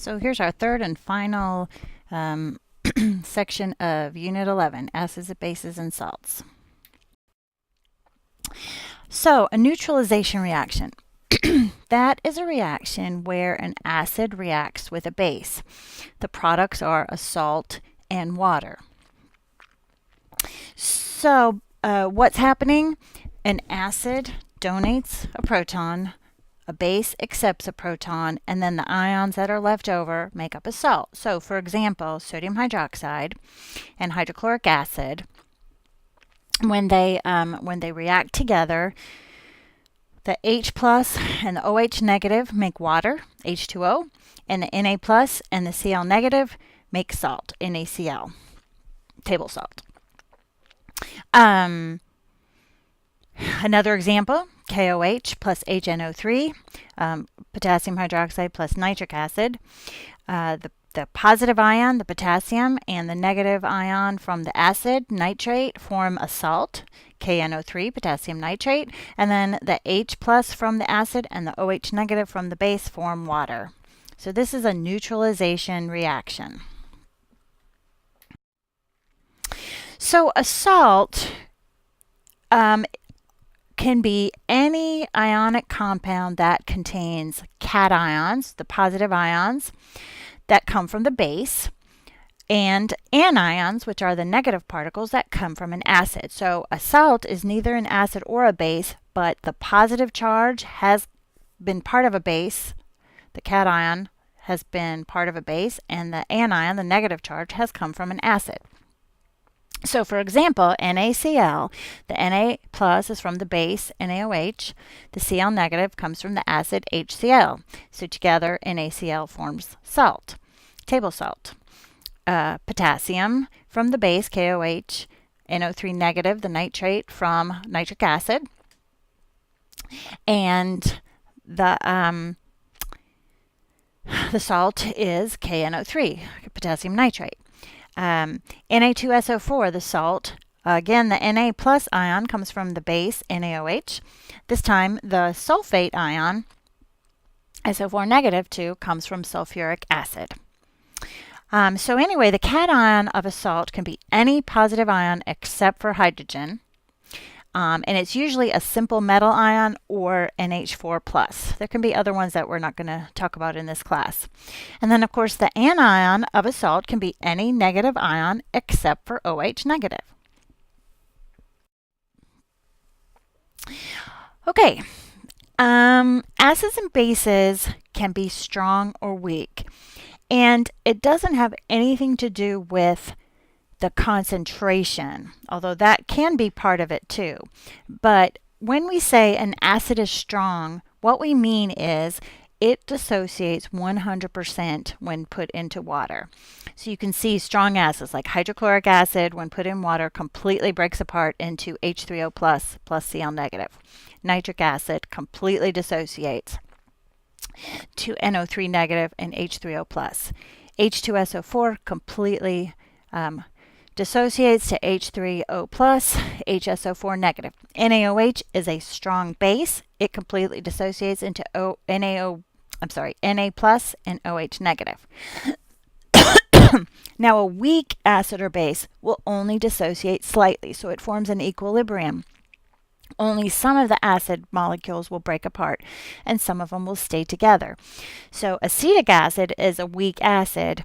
So here's our third and final section of Unit 11, acids, bases, and salts. So a neutralization reaction. That is a reaction where an acid reacts with a base. The products are a salt and water. So what's happening? An acid donates a proton, a base accepts a proton, and then the ions that are left over make up a salt. So for example, sodium hydroxide and hydrochloric acid, when they react together, the H plus and the OH negative make water, H2O, and the Na plus and the Cl negative make salt, NaCl, table salt. Another example, KOH plus HNO3, potassium hydroxide plus nitric acid. The positive ion, the potassium, and the negative ion from the acid, nitrate, form a salt, KNO3, potassium nitrate, and then the H plus from the acid and the OH negative from the base form water. So this is a neutralization reaction. So a salt can be any ionic compound that contains cations, the positive ions that come from the base, and anions, which are the negative particles that come from an acid. So a salt is neither an acid or a base, but the positive charge has been part of a base, the cation has been part of a base, and the anion, the negative charge, has come from an acid. So for example, NaCl, the Na plus is from the base, NaOH. The Cl negative comes from the acid, HCl. So together, NaCl forms salt, table salt. Potassium from the base, KOH. NO3 negative, the nitrate from nitric acid. And the salt is KNO3, potassium nitrate. Na2SO4, the salt, again the Na plus ion comes from the base, NaOH. This time the sulfate ion, SO4 negative 2, comes from sulfuric acid. So anyway, the cation of a salt can be any positive ion except for hydrogen. And it's usually a simple metal ion or NH4 plus. There can be other ones that we're not going to talk about in this class. And then of course the anion of a salt can be any negative ion except for OH negative. Okay, acids and bases can be strong or weak. And it doesn't have anything to do with the concentration, although that can be part of it too. But when we say an acid is strong, what we mean is it dissociates 100% when put into water. So you can see strong acids like hydrochloric acid, when put in water, completely breaks apart into H3O plus Cl negative. Nitric acid completely dissociates to NO3 negative and H3O plus. H2SO4 completely dissociates to H3O plus, HSO4 negative. NaOH is a strong base. It completely dissociates into Na plus and OH negative. Now a weak acid or base will only dissociate slightly, so it forms an equilibrium. Only some of the acid molecules will break apart and some of them will stay together. So acetic acid is a weak acid,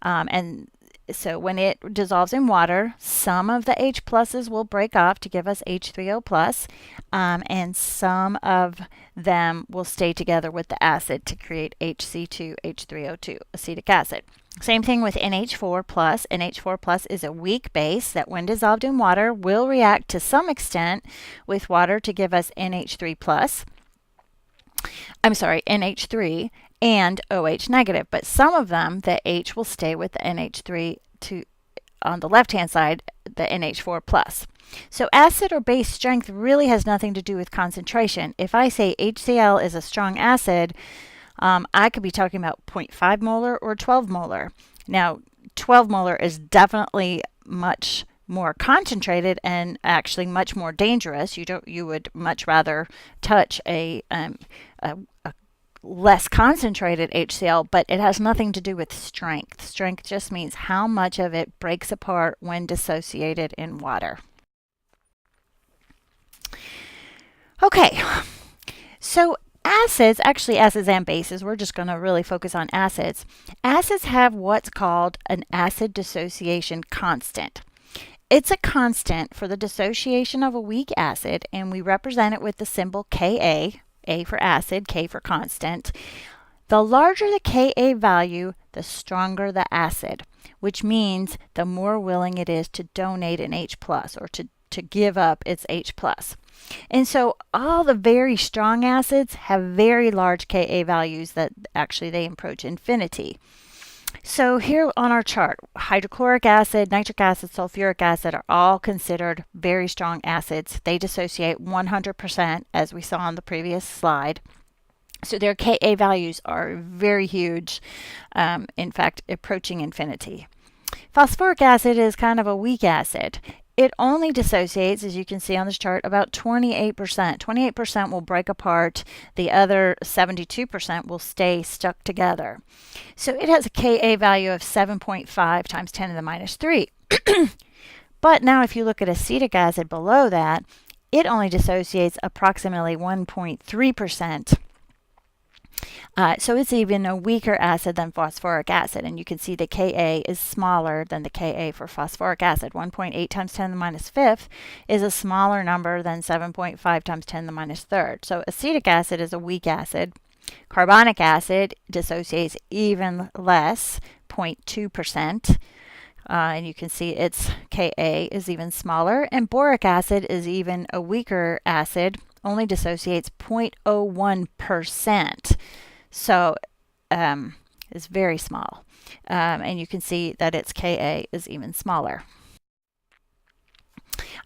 and so when it dissolves in water, some of the H pluses will break off to give us H3O plus, and some of them will stay together with the acid to create HC2, H3O2, acetic acid. Same thing with NH4 plus. NH4 plus is a weak base that when dissolved in water will react to some extent with water to give us NH3 plus. NH3 and OH negative, but some of them, the H will stay with the NH3 to on the left-hand side, the NH4 plus. So acid or base strength really has nothing to do with concentration. If I say HCl is a strong acid, I could be talking about 0.5 molar or 12 molar. Now, 12 molar is definitely much more concentrated and actually much more dangerous. You would much rather touch a less concentrated HCl, but it has nothing to do with strength. Strength just means how much of it breaks apart when dissociated in water. Okay, so acids, actually acids and bases, we're just going to really focus on acids. Acids have what's called an acid dissociation constant. It's a constant for the dissociation of a weak acid, and we represent it with the symbol Ka, A for acid, K for constant. The larger the Ka value, the stronger the acid, which means the more willing it is to donate an H plus or to give up its H plus. And so all the very strong acids have very large Ka values that actually they approach infinity. So here on our chart, hydrochloric acid, nitric acid, sulfuric acid are all considered very strong acids. They dissociate 100%, as we saw on the previous slide. So their Ka values are very huge, in fact, approaching infinity. Phosphoric acid is kind of a weak acid. It only dissociates, as you can see on this chart, about 28%. 28% will break apart. The other 72% will stay stuck together. So it has a Ka value of 7.5 times 10 to the minus 3. But now if you look at acetic acid below that, it only dissociates approximately 1.3%. So it's even a weaker acid than phosphoric acid, and you can see the Ka is smaller than the Ka for phosphoric acid. 1.8 times 10 to the minus fifth is a smaller number than 7.5 times 10 to the minus third. So acetic acid is a weak acid. Carbonic acid dissociates even less, 0.2%. And you can see its Ka is even smaller. And boric acid is even a weaker acid, only dissociates 0.01%. So it's very small. And you can see that its Ka is even smaller.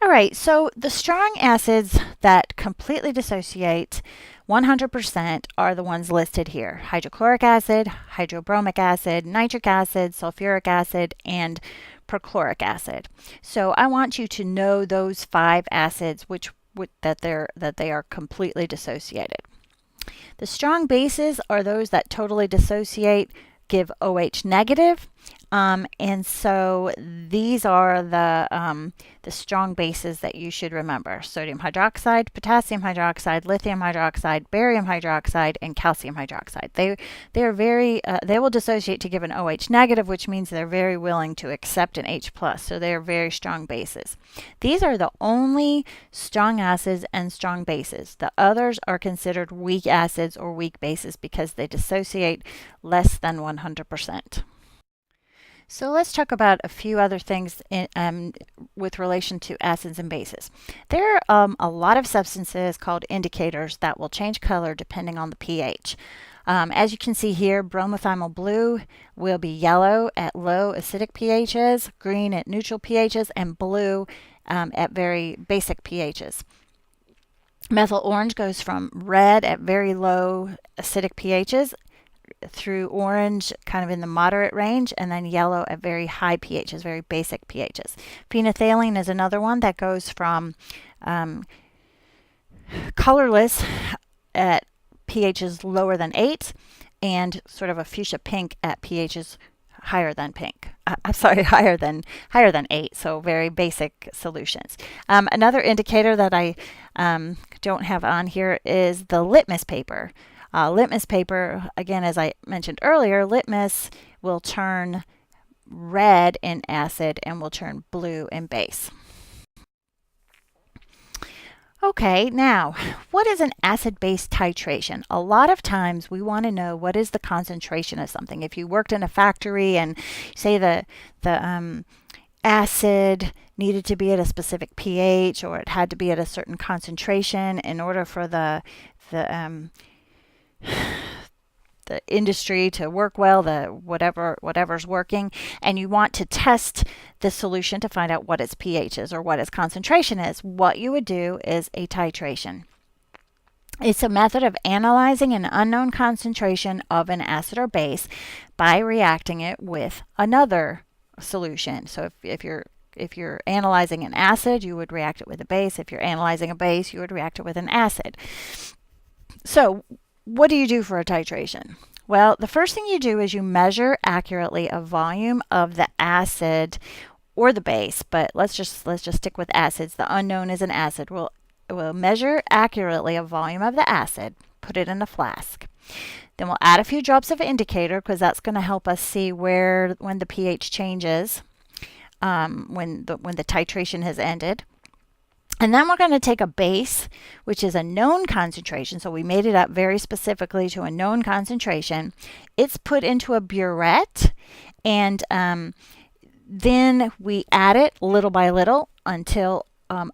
All right, so the strong acids that completely dissociate 100% are the ones listed here: hydrochloric acid, hydrobromic acid, nitric acid, sulfuric acid, and perchloric acid. So I want you to know those 5 acids that they are completely dissociated. The strong bases are those that totally dissociate, give OH negative, and so these are the strong bases that you should remember: sodium hydroxide, potassium hydroxide, lithium hydroxide, barium hydroxide, and calcium hydroxide. They will dissociate to give an OH negative, which means they're very willing to accept an H plus. So they are very strong bases. These are the only strong acids and strong bases. The others are considered weak acids or weak bases because they dissociate less than 100%. So let's talk about a few other things with relation to acids and bases. There are a lot of substances called indicators that will change color depending on the pH. As you can see here, bromothiamyl blue will be yellow at low acidic pHs, green at neutral pHs, and blue at very basic pHs. Methyl orange goes from red at very low acidic pHs through orange kind of in the moderate range, and then yellow at very high pHs, very basic pHs. Phenolphthalein is another one that goes from colorless at pHs lower than 8 and sort of a fuchsia pink at pHs higher than pink. Higher than 8, so very basic solutions. Another indicator that I don't have on here is the litmus paper. Litmus paper, again, as I mentioned earlier, litmus will turn red in acid and will turn blue in base. Okay, now, what is an acid-base titration? A lot of times we want to know what is the concentration of something. If you worked in a factory and say the acid needed to be at a specific pH, or it had to be at a certain concentration in order for the industry to work well, whatever's working, and you want to test the solution to find out what its pH is or what its concentration is, what you would do is a titration. It's a method of analyzing an unknown concentration of an acid or base by reacting it with another solution. So if you're analyzing an acid, you would react it with a base. If you're analyzing a base, you would react it with an acid. So what do you do for a titration? Well, the first thing you do is you measure accurately a volume of the acid or the base, but let's just stick with acids. The unknown is an acid. We'll measure accurately a volume of the acid, put it in a flask. Then we'll add a few drops of indicator because that's going to help us see when the pH changes, when the titration has ended. And then we're going to take a base, which is a known concentration. So we made it up very specifically to a known concentration. It's put into a burette, and then we add it little by little until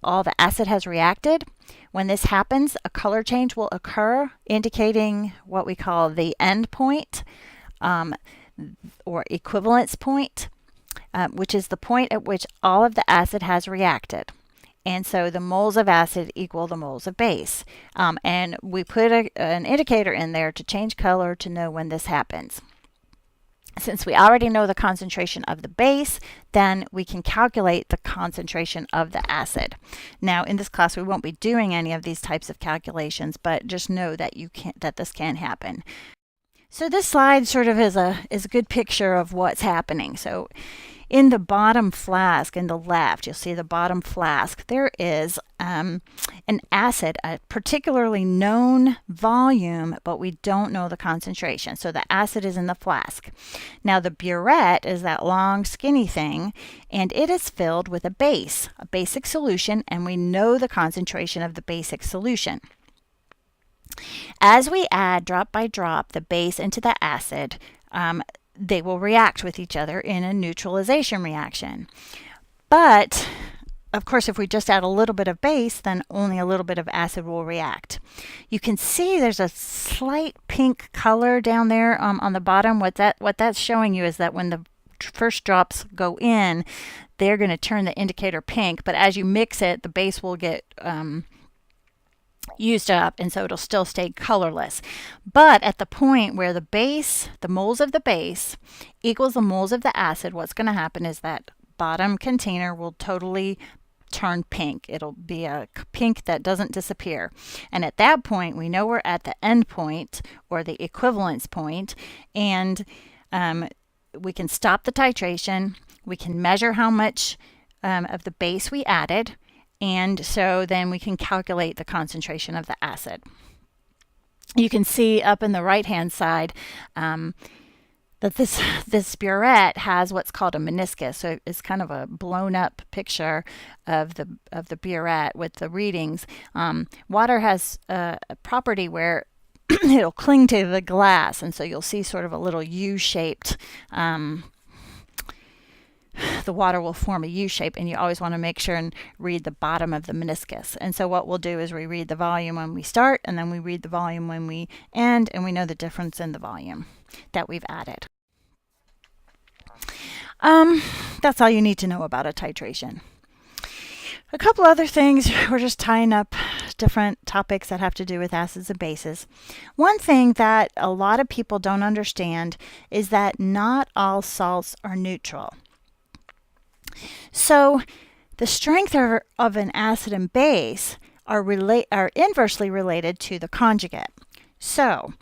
all the acid has reacted. When this happens, a color change will occur, indicating what we call the end point or equivalence point, which is the point at which all of the acid has reacted. And so the moles of acid equal the moles of base. And we put an indicator in there to change color to know when this happens. Since we already know the concentration of the base, then we can calculate the concentration of the acid. Now, in this class, we won't be doing any of these types of calculations, but just know that that this can happen. So this slide sort of is a good picture of what's happening. So in the bottom flask, in the left, you'll see the bottom flask, there is an acid, a particularly known volume, but we don't know the concentration. So the acid is in the flask. Now the burette is that long skinny thing, and it is filled with a basic solution, and we know the concentration of the basic solution. As we add drop by drop the base into the acid, they will react with each other in a neutralization reaction. But, of course, if we just add a little bit of base, then only a little bit of acid will react. You can see there's a slight pink color down there on the bottom. What that's showing you is that when the first drops go in, they're going to turn the indicator pink, but as you mix it, the base will get used up, and so it'll still stay colorless. But at the point where the moles of the base equals the moles of the acid, what's going to happen is that bottom container will totally turn pink. It'll be a pink that doesn't disappear. And at that point, we know we're at the end point or the equivalence point, and we can stop the titration. We can measure how much of the base we added, and so then we can calculate the concentration of the acid. You can see up in the right-hand side that this burette has what's called a meniscus. So it's kind of a blown-up picture of the burette with the readings. Water has a property where it'll cling to the glass, and so you'll see sort of a little U-shaped. The water will form a U shape, and you always want to make sure and read the bottom of the meniscus. And so what we'll do is we read the volume when we start, and then we read the volume when we end, and we know the difference in the volume that we've added. That's all you need to know about a titration. A couple other things, we're just tying up different topics that have to do with acids and bases. One thing that a lot of people don't understand is that not all salts are neutral. So the strength of an acid and base are inversely related to the conjugate. So,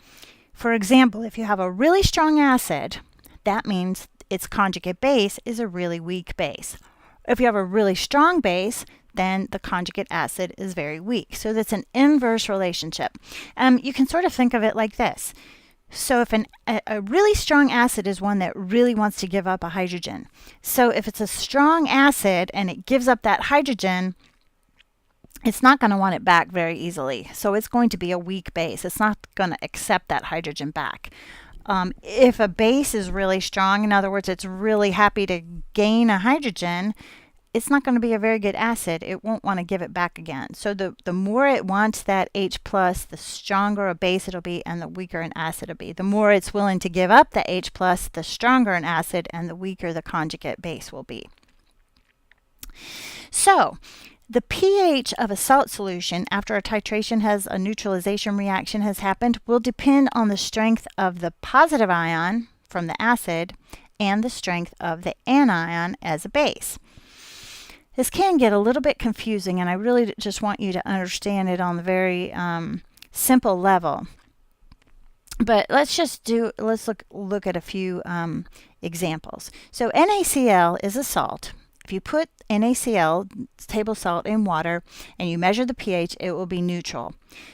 for example, if you have a really strong acid, that means its conjugate base is a really weak base. If you have a really strong base, then the conjugate acid is very weak. So that's an inverse relationship. You can sort of think of it like this. So if a really strong acid is one that really wants to give up a hydrogen. So if it's a strong acid and it gives up that hydrogen, it's not going to want it back very easily. So it's going to be a weak base. It's not going to accept that hydrogen back. If a base is really strong, in other words, it's really happy to gain a hydrogen, it's not going to be a very good acid. It won't want to give it back again. So the more it wants that H+, the stronger a base it'll be and the weaker an acid it'll be. The more it's willing to give up the H+, the stronger an acid and the weaker the conjugate base will be. So the pH of a salt solution after a titration a neutralization reaction has happened will depend on the strength of the positive ion from the acid and the strength of the anion as a base. This can get a little bit confusing, and I really just want you to understand it on the very simple level. But let's look at a few examples. So NaCl is a salt. If you put NaCl, table salt, in water and you measure the pH, it will be neutral.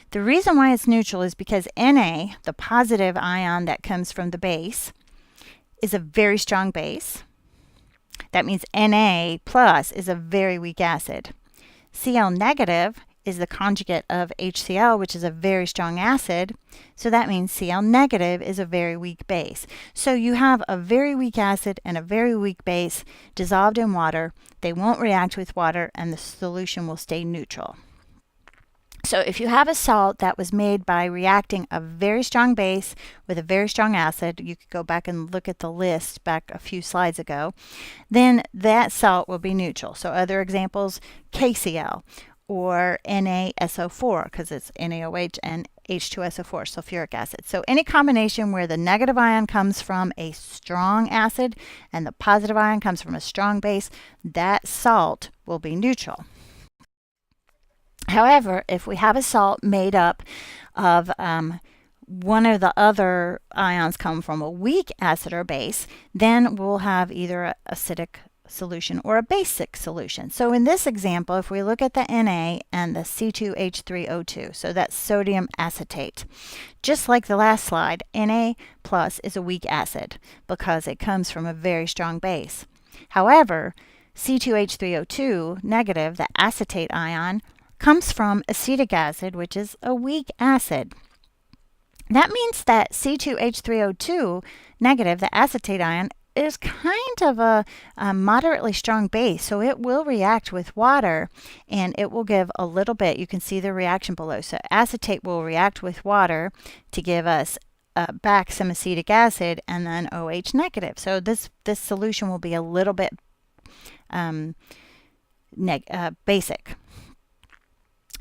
The reason why it's neutral is because Na, the positive ion that comes from the base, is a very strong base. That means Na plus is a very weak acid. Cl negative is the conjugate of HCl, which is a very strong acid. So that means Cl negative is a very weak base. So you have a very weak acid and a very weak base dissolved in water. They won't react with water and the solution will stay neutral. So if you have a salt that was made by reacting a very strong base with a very strong acid, you could go back and look at the list back a few slides ago, then that salt will be neutral. So other examples, KCl or NaSO4, because it's NaOH and H2SO4, sulfuric acid. So any combination where the negative ion comes from a strong acid and the positive ion comes from a strong base, that salt will be neutral. However, if we have a salt made up of one of the other ions come from a weak acid or base, then we'll have either an acidic solution or a basic solution. So in this example, if we look at the Na and the C2H3O2, so that's sodium acetate. Just like the last slide, Na plus is a weak acid because it comes from a very strong base. However, C2H3O2 negative, the acetate ion, comes from acetic acid, which is a weak acid. That means that C2H3O2 negative, the acetate ion, is kind of a moderately strong base, so it will react with water and it will give a little bit. You can see the reaction below. So acetate will react with water to give us back some acetic acid and then OH negative. So this solution will be a little bit basic.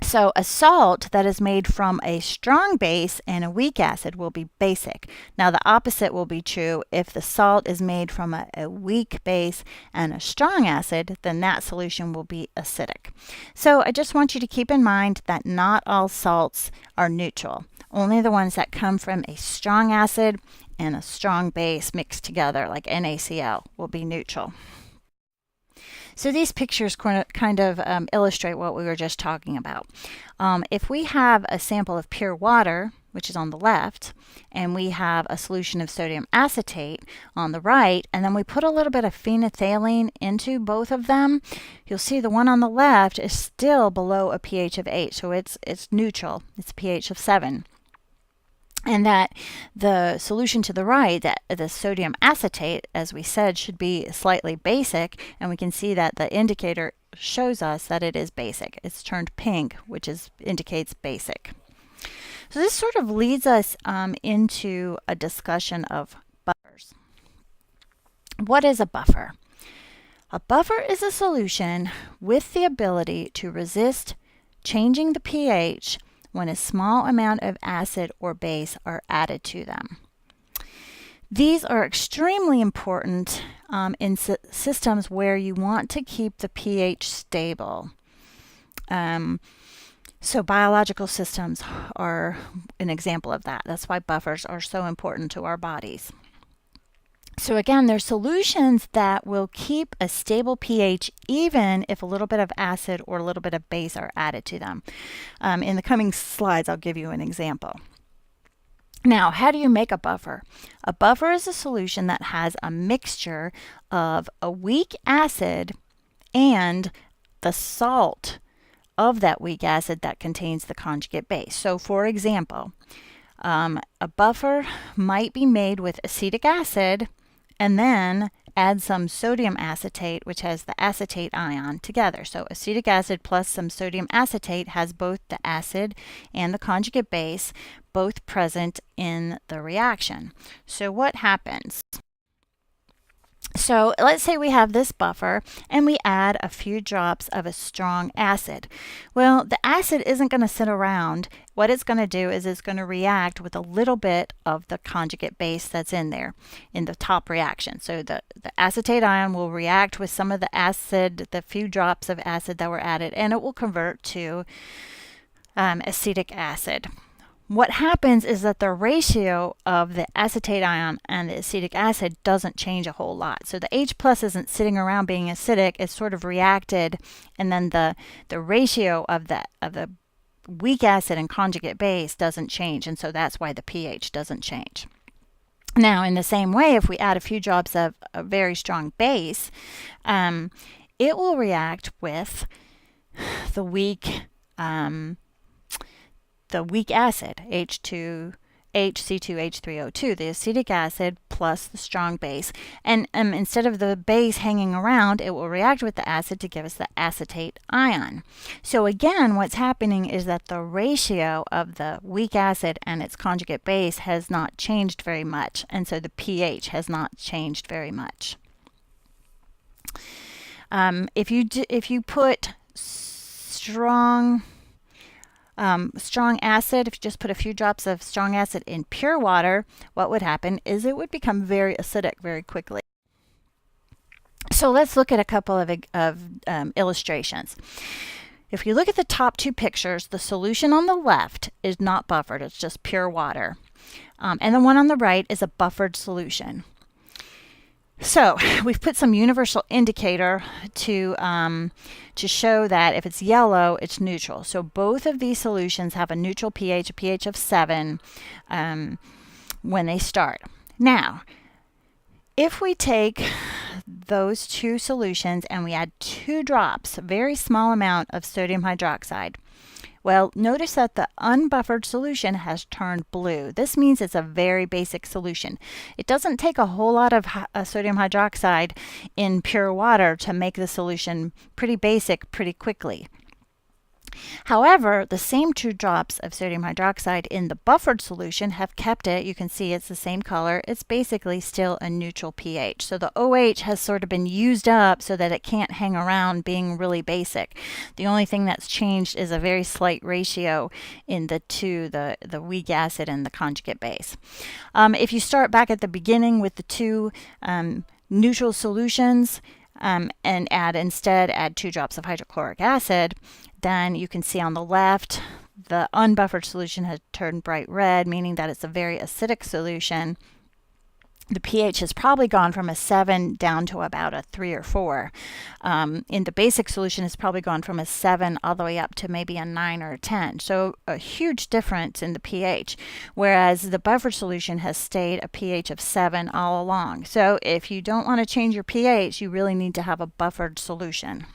So a salt that is made from a strong base and a weak acid will be basic. Now the opposite will be true. If the salt is made from a weak base and a strong acid, then that solution will be acidic. So I just want you to keep in mind that not all salts are neutral. Only the ones that come from a strong acid and a strong base mixed together, like NaCl, will be neutral. So these pictures kind of illustrate what we were just talking about. If we have a sample of pure water, which is on the left, and we have a solution of sodium acetate on the right, and then we put a little bit of phenolphthalein into both of them, you'll see the one on the left is still below a pH of 8, so it's neutral. It's a pH of 7. And that the solution to the right, that the sodium acetate, as we said, should be slightly basic, and we can see that the indicator shows us that it is basic. It's turned pink, which indicates basic. So this sort of leads us into a discussion of buffers. What is a buffer? A buffer is a solution with the ability to resist changing the pH when a small amount of acid or base are added to them. These are extremely important in systems where you want to keep the pH stable. So biological systems are an example of that. That's why buffers are so important to our bodies. So again, they're solutions that will keep a stable pH even if a little bit of acid or a little bit of base are added to them. In the coming slides, I'll give you an example. Now, how do you make a buffer? A buffer is a solution that has a mixture of a weak acid and the salt of that weak acid that contains the conjugate base. So for example, a buffer might be made with acetic acid and then add some sodium acetate, which has the acetate ion together. So acetic acid plus some sodium acetate has both the acid and the conjugate base both present in the reaction. So what happens? So let's say we have this buffer and we add a few drops of a strong acid. Well, the acid isn't going to sit around. What it's going to do is it's going to react with a little bit of the conjugate base that's in there in the top reaction. So the acetate ion will react with some of the acid, the few drops of acid that were added, and it will convert to acetic acid. what happens is that the ratio of the acetate ion and the acetic acid doesn't change a whole lot. So the H plus isn't sitting around being acidic, it's sort of reacted, and then the ratio of the weak acid and conjugate base doesn't change, and so that's why the pH doesn't change. Now, in the same way, if we add a few drops of a very strong base, it will react with the weak acid, HC2H3O2, the acetic acid plus the strong base. And instead of the base hanging around, it will react with the acid to give us the acetate ion. So again, what's happening is that the ratio of the weak acid and its conjugate base has not changed very much, and so the pH has not changed very much. If you put strong acid, if you just put a few drops of strong acid in pure water, what would happen is it would become very acidic very quickly. So let's look at a couple of illustrations. If you look at the top two pictures, the solution on the left is not buffered, it's just pure water. And the one on the right is a buffered solution. So we've put some universal indicator to show that if it's yellow, it's neutral. So both of these solutions have a neutral pH, a pH of 7 when they start. Now, if we take those two solutions and we add 2 drops, a very small amount of sodium hydroxide, well, notice that the unbuffered solution has turned blue. This means it's a very basic solution. It doesn't take a whole lot of sodium hydroxide in pure water to make the solution pretty basic pretty quickly. However, the same 2 drops of sodium hydroxide in the buffered solution have kept it. You can see it's the same color. It's basically still a neutral pH. So the OH has sort of been used up so that it can't hang around being really basic. The only thing that's changed is a very slight ratio in the two, the weak acid and the conjugate base. If you start back at the beginning with the 2 neutral solutions and add 2 drops of hydrochloric acid, then you can see on the left, the unbuffered solution has turned bright red, meaning that it's a very acidic solution. The pH has probably gone from a 7 down to about a 3 or 4. In the basic solution, it's probably gone from a 7 all the way up to maybe a 9 or a 10. So a huge difference in the pH, whereas the buffered solution has stayed a pH of 7 all along. So if you don't want to change your pH, you really need to have a buffered solution.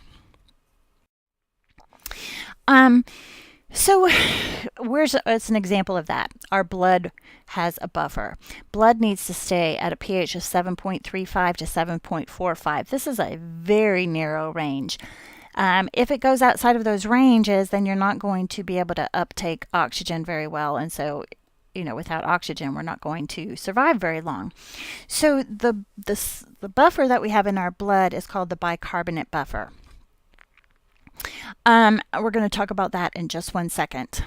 So it's an example of that. Our blood has a buffer. Blood needs to stay at a pH of 7.35 to 7.45. This is a very narrow range. If it goes outside of those ranges, then you're not going to be able to uptake oxygen very well, and so without oxygen, we're not going to survive very long. So the buffer that we have in our blood is called the bicarbonate buffer. We're going to talk about that in just one second.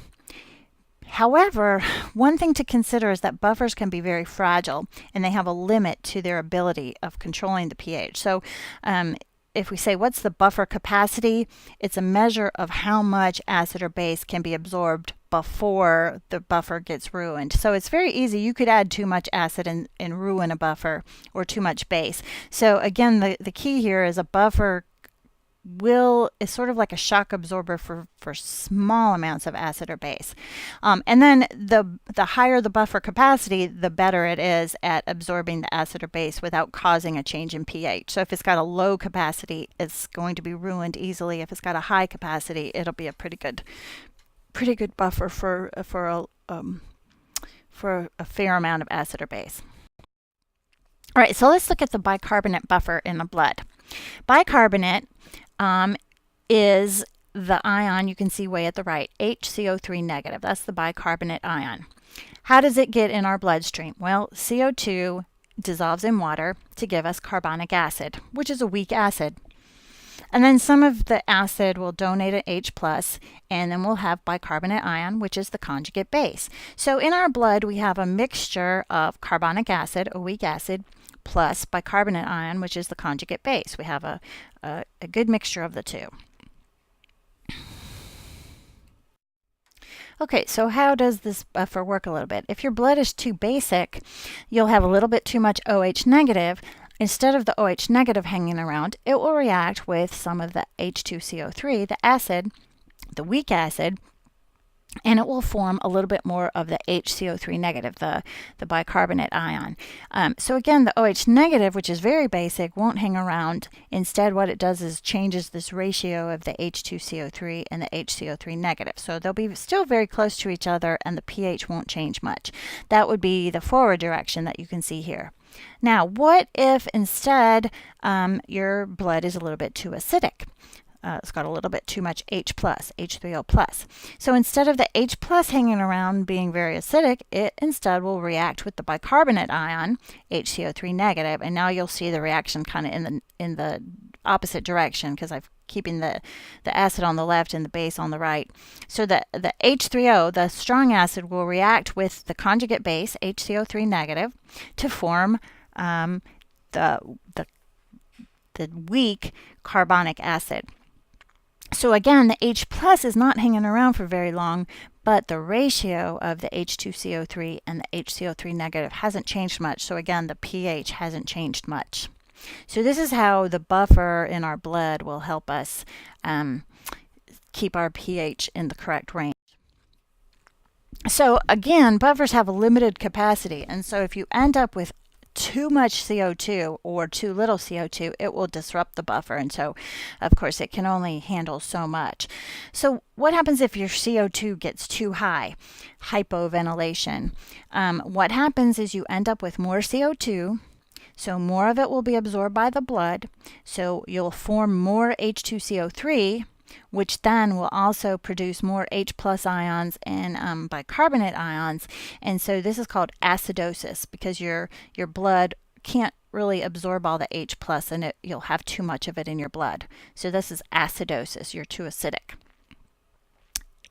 However, one thing to consider is that buffers can be very fragile and they have a limit to their ability of controlling the pH. So if we say what's the buffer capacity, it's a measure of how much acid or base can be absorbed before the buffer gets ruined. So it's very easy. You could add too much acid and ruin a buffer, or too much base. So again, the key here is a buffer is sort of like a shock absorber for small amounts of acid or base. And then the higher the buffer capacity, the better it is at absorbing the acid or base without causing a change in pH. So if it's got a low capacity, it's going to be ruined easily. If it's got a high capacity, it'll be a pretty good buffer for a fair amount of acid or base. All right, so let's look at the bicarbonate buffer in the blood. Bicarbonate is the ion you can see way at the right, HCO3 negative. That's the bicarbonate ion. How does it get in our bloodstream? Well, CO2 dissolves in water to give us carbonic acid, which is a weak acid. And then some of the acid will donate an H+, and then we'll have bicarbonate ion, which is the conjugate base. So in our blood, we have a mixture of carbonic acid, a weak acid, plus bicarbonate ion, which is the conjugate base. We have a good mixture of the two. Okay, so how does this buffer work a little bit? If your blood is too basic, you'll have a little bit too much OH negative. Instead of the OH negative hanging around, it will react with some of the H2CO3, the acid, the weak acid, and it will form a little bit more of the HCO3 negative, the bicarbonate ion. So again, the OH negative, which is very basic, won't hang around. Instead, what it does is changes this ratio of the H2CO3 and the HCO3 negative. So they'll be still very close to each other, and the pH won't change much. That would be the forward direction that you can see here. Now, what if instead your blood is a little bit too acidic? It's got a little bit too much H plus, H3O plus. So instead of the H plus hanging around being very acidic, it instead will react with the bicarbonate ion, HCO3 negative, and now you'll see the reaction kind of in the opposite direction because I'm keeping the acid on the left and the base on the right. So the H3O, the strong acid, will react with the conjugate base, HCO3 negative, to form the weak carbonic acid. So again, the H plus is not hanging around for very long, but the ratio of the H2CO3 and the HCO3 negative hasn't changed much. So again, the pH hasn't changed much. So this is how the buffer in our blood will help us keep our pH in the correct range. So again, buffers have a limited capacity, and so if you end up with too much CO2 or too little CO2, it will disrupt the buffer, and so of course it can only handle so much. So what happens if your CO2 gets too high? Hypoventilation. What happens is you end up with more CO2, so more of it will be absorbed by the blood, so you'll form more H2CO3, which then will also produce more H plus ions and bicarbonate ions. And so this is called acidosis because your blood can't really absorb all the H plus, and you'll have too much of it in your blood. So this is acidosis. You're too acidic.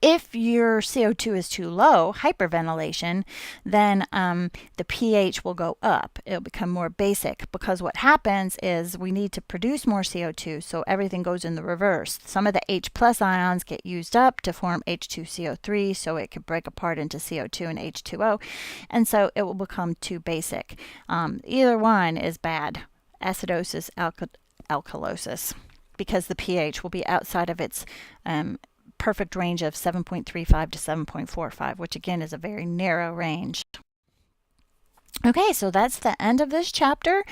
If your CO2 is too low, hyperventilation, then the pH will go up. It'll become more basic because what happens is we need to produce more CO2, so everything goes in the reverse. Some of the H plus ions get used up to form H2CO3, so it could break apart into CO2 and H2O, and so it will become too basic. Either one is bad, acidosis, alkalosis, because the pH will be outside of its perfect range of 7.35 to 7.45, which again is a very narrow range. Okay, so that's the end of this chapter,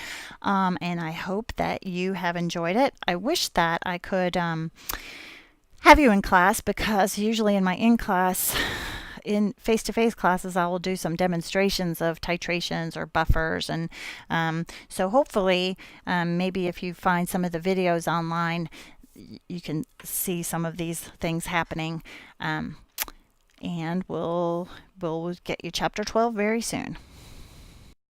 and I hope that you have enjoyed it. I wish that I could have you in class, because usually in my in-class, in face-to-face classes, I will do some demonstrations of titrations or buffers, and so hopefully maybe if you find some of the videos online, you can see some of these things happening, and we'll get you chapter 12 very soon.